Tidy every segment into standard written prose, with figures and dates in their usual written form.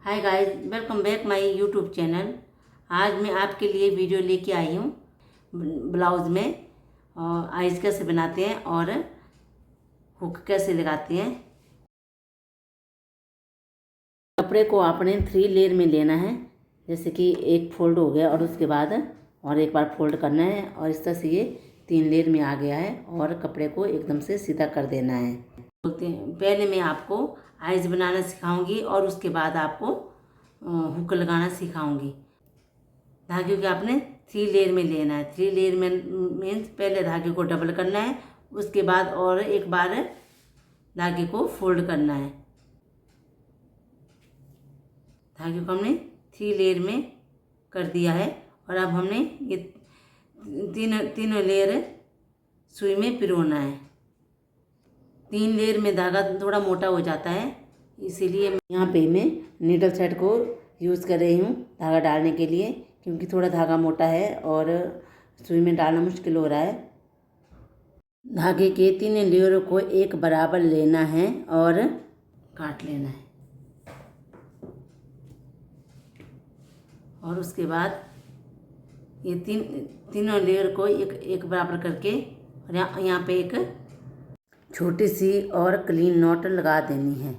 Hi guys, welcome back my YouTube channel. आज मैं आपके लिए वीडियो लेके आई हूँ ब्लाउज़ में आइज कैसे बनाते हैं और हुक कैसे लगाते हैं। कपड़े को आपने 3 लेयर में लेना है। जैसे कि एक फोल्ड हो गया और उसके बाद और एक बार फोल्ड करना है और इस तरह से ये 3 लेयर में आ गया है और कपड़े को एकदम से सीधा कर देना है। बोलते हैं पहले मैं आपको आइज बनाना सिखाऊंगी और उसके बाद आपको हुक लगाना सिखाऊंगी। धागे को आपने 3 लेयर में लेना है। 3 लेयर में मीन्स पहले धागे को डबल करना है, उसके बाद और एक बार धागे को फोल्ड करना है। धागे को हमने 3 लेयर में कर दिया है और अब हमने ये तीनों लेयर सुई में पिरोना है। 3 लेयर में धागा थोड़ा मोटा हो जाता है, इसीलिए यहाँ पे मैं नीडल सेट को यूज़ कर रही हूँ धागा डालने के लिए, क्योंकि थोड़ा धागा मोटा है और सुई में डालना मुश्किल हो रहा है। धागे के 3 लेयरों को एक बराबर लेना है और काट लेना है और उसके बाद ये तीनों लेयर को एक बराबर करके और यहाँ पे एक छोटी सी और क्लीन नॉट लगा देनी है।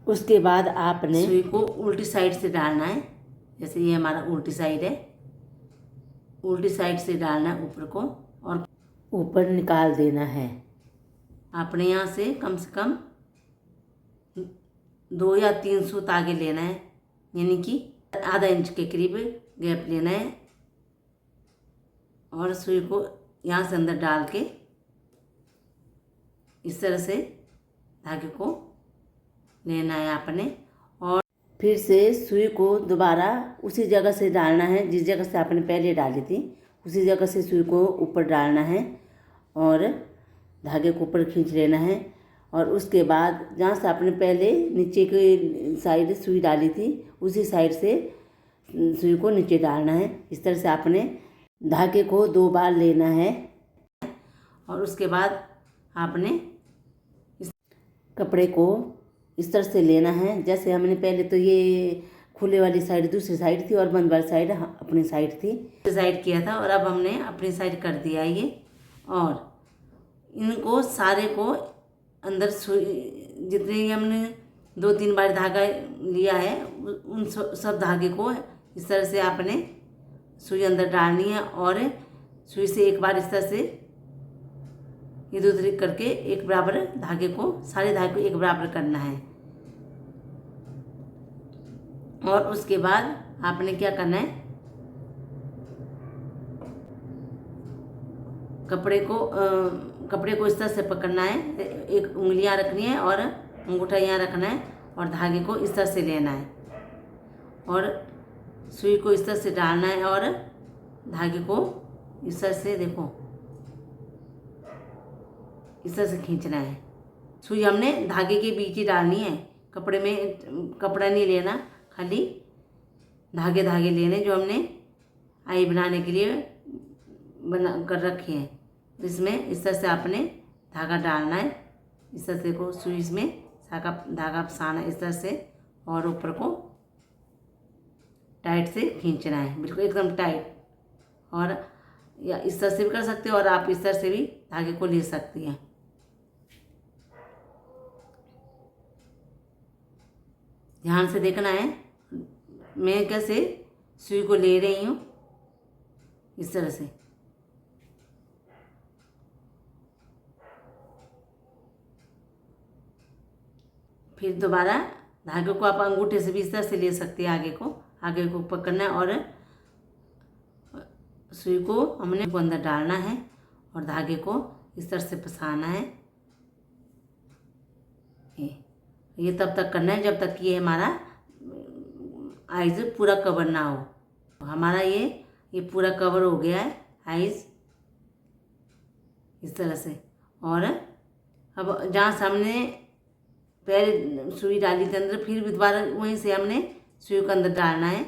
उसके बाद आपने सुई को उल्टी साइड से डालना है। जैसे ये हमारा उल्टी साइड है, उल्टी साइड से डालना है ऊपर को और ऊपर निकाल देना है। आपने यहाँ से कम 2 या 3 सूत आगे लेना है, यानी कि आधा इंच के करीब गैप लेना है और सुई को यहाँ से अंदर डाल के इस तरह से धागे को लेना है आपने और फिर से सुई को दोबारा उसी जगह से डालना है जिस जगह से आपने पहले डाली थी। उसी जगह से सुई को ऊपर डालना है और धागे को ऊपर खींच लेना है और उसके बाद जहाँ से आपने पहले नीचे की साइड सुई डाली थी उसी साइड से सुई को नीचे डालना है। इस तरह से आपने धागे को 2 बार लेना है और उसके बाद आपने इस कपड़े को इस तरह से लेना है। जैसे हमने पहले तो ये खुले वाली साइड दूसरी साइड थी और बंद वाली साइड अपनी साइड थी, साइड किया था और अब हमने अपनी साइड कर दिया ये। और इनको सारे को अंदर सुई जितने हमने 2-3 बार धागा लिया है उन सब धागे को इस तरह से आपने सुई अंदर डालनी है और सुई से एक बार इस तरह से इधर उधर करके एक बराबर धागे को सारे धागे को एक बराबर करना है। और उसके बाद आपने क्या करना है, कपड़े को इस तरह से पकड़ना है, एक उंगलियां रखनी है और अंगूठा यहाँ रखना है और धागे को इस तरह से लेना है और सुई को इस तरह से डालना है और धागे को इस तरह से देखो इस तरह से खींचना है। सुई हमने धागे के बीच ही डालनी है, कपड़े में कपड़ा नहीं लेना, खाली धागे लेने जो हमने आई बनाने के लिए बना कर रखे हैं। इसमें इस तरह से आपने धागा डालना है, इस तरह से को सुई में धागा फंसाना है इस तरह से और ऊपर को टाइट से खींचना है, बिल्कुल एकदम टाइट। और या इस तरह से भी कर सकते हो और आप इस तरह से भी धागे को ले सकती हैं। ध्यान से देखना है मैं कैसे सुई को ले रही हूँ, इस तरह से। फिर दोबारा धागे को आप अंगूठे से भी इस तरह से ले सकते हैं, आगे को पकड़ना है और सुई को हमने अंदर डालना है और धागे को इस तरह से फंसाना है। ये तब तक करना है जब तक ये हमारा आइज पूरा कवर ना हो। हमारा ये पूरा कवर हो गया है आइज इस तरह से। और अब जहाँ से हमने पहले सुई डाली थी अंदर, फिर भी दोबारा वहीं से हमने सुई को अंदर डालना है।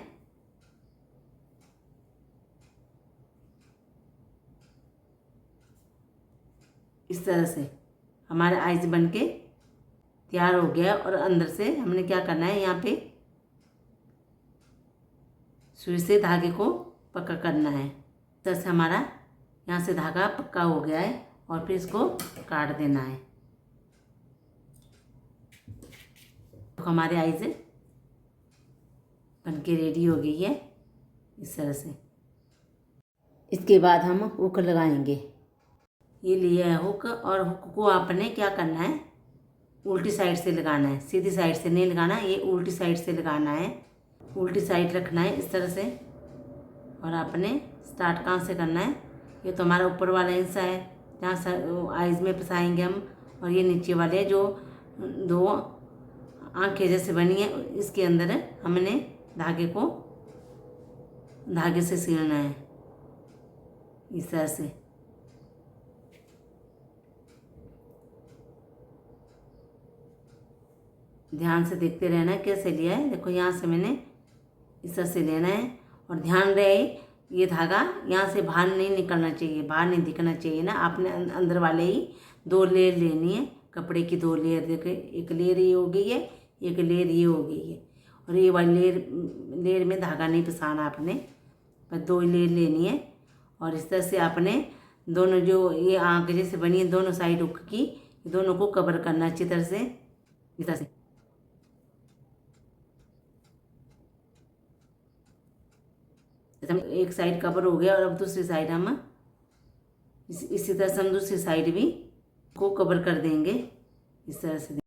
इस तरह से हमारे आइज बन के तैयार हो गया। और अंदर से हमने क्या करना है, यहाँ पे सुई से धागे को पक्का करना है। इस तरह से हमारा यहाँ से धागा पक्का हो गया है और फिर इसको काट देना है। तो हमारे आइज़ बनके रेडी हो गई है इस तरह से। इसके बाद हम हुक लगाएंगे। ये लिया है हुक, और हुक को आपने क्या करना है, उल्टी साइड से लगाना है, सीधी साइड से नहीं लगाना, ये उल्टी साइड से लगाना है। उल्टी साइड रखना है इस तरह से। और आपने स्टार्ट कहाँ से करना है, ये तो हमारा ऊपर वाला हिस्सा है जहाँ आइज़ में फंसाएंगे हम, और ये नीचे वाले जो दो आंखें जैसे बनी है इसके अंदर हमने धागे से सिलना है इस तरह से। ध्यान से देखते रहना कैसे लिया है। देखो यहाँ से मैंने इस तरह से लेना है, और ध्यान रहे ये धागा यहाँ से बाहर नहीं निकलना चाहिए, बाहर नहीं दिखना चाहिए ना। आपने अंदर वाले ही 2 लेयर लेनी है, कपड़े की 2 लेयर। देखो एक लेयर ये हो गई है, एक लेयर ये हो गई है, और ये वाली लेयर में धागा नहीं फंसाना आपने, बस 2 लेयर लेनी है। और इस तरह से आपने दोनों जो ये आँख जैसे बनी है दोनों साइड हुक की, दोनों को कवर करना अच्छी तरह से इस तरह से। एक साइड कवर हो गया, और अब दूसरी साइड हम इसी तरह से हम दूसरी साइड भी को कवर कर देंगे इस तरह से।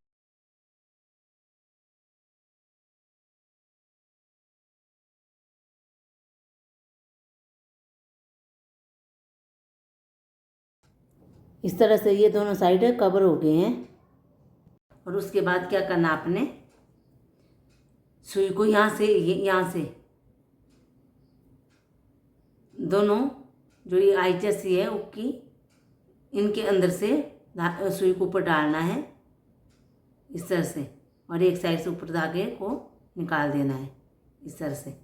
इस तरह से ये दोनों साइड कवर हो गए हैं। और उसके बाद क्या करना आपने, सुई को यहाँ से दोनों जो ये आईचेसी है उसकी इनके अंदर से सुई को ऊपर डालना है इस तरह से, और एक साइड से ऊपर धागे को निकाल देना है इस तरह से।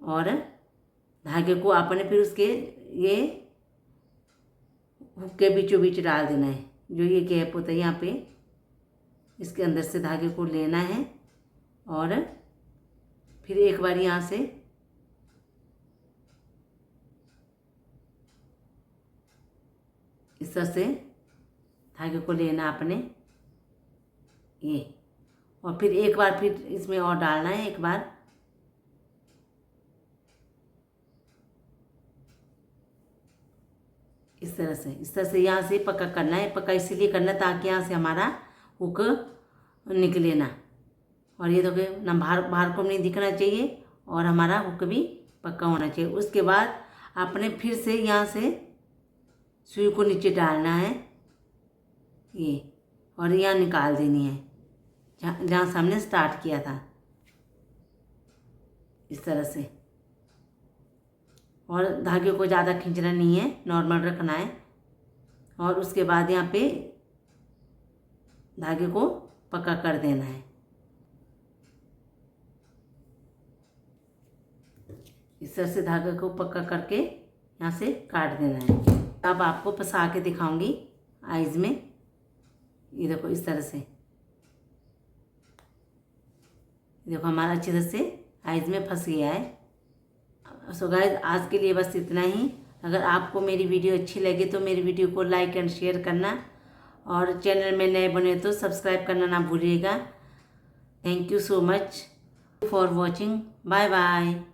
और धागे को आपने फिर उसके ये हुक के बीचों बीच डाल देना है, जो ये गैप होता है यहाँ पे, इसके अंदर से धागे को लेना है। और फिर एक बार यहाँ से इस तरह से धागे को लेना आपने ये, और फिर एक बार फिर इसमें और डालना है एक बार। इस तरह से यहाँ से पक्का करना है। पक्का इसीलिए करना है ताकि यहाँ से हमारा हुक निकले ना, और ये तो ना बाहर को नहीं दिखना चाहिए, और हमारा हुक भी पक्का होना चाहिए। उसके बाद आपने फिर से यहाँ से सुई को नीचे डालना है ये, और यहाँ निकाल देनी है जहाँ से हमने स्टार्ट किया था इस तरह से। और धागे को ज़्यादा खींचना नहीं है, नॉर्मल रखना है। और उसके बाद यहाँ पे धागे को पक्का कर देना है इस तरह से। धागे को पक्का करके यहाँ से काट देना है। अब आपको फंसा के दिखाऊंगी आइज़ में, ये देखो इस तरह से। देखो हमारा अच्छी तरह से आइज़ में फंस गया है। सो गाइस आज के लिए बस इतना ही। अगर आपको मेरी वीडियो अच्छी लगे तो मेरी वीडियो को लाइक एंड शेयर करना, और चैनल में नए बने तो सब्सक्राइब करना ना भूलिएगा। Thank you so much for watching. Bye bye.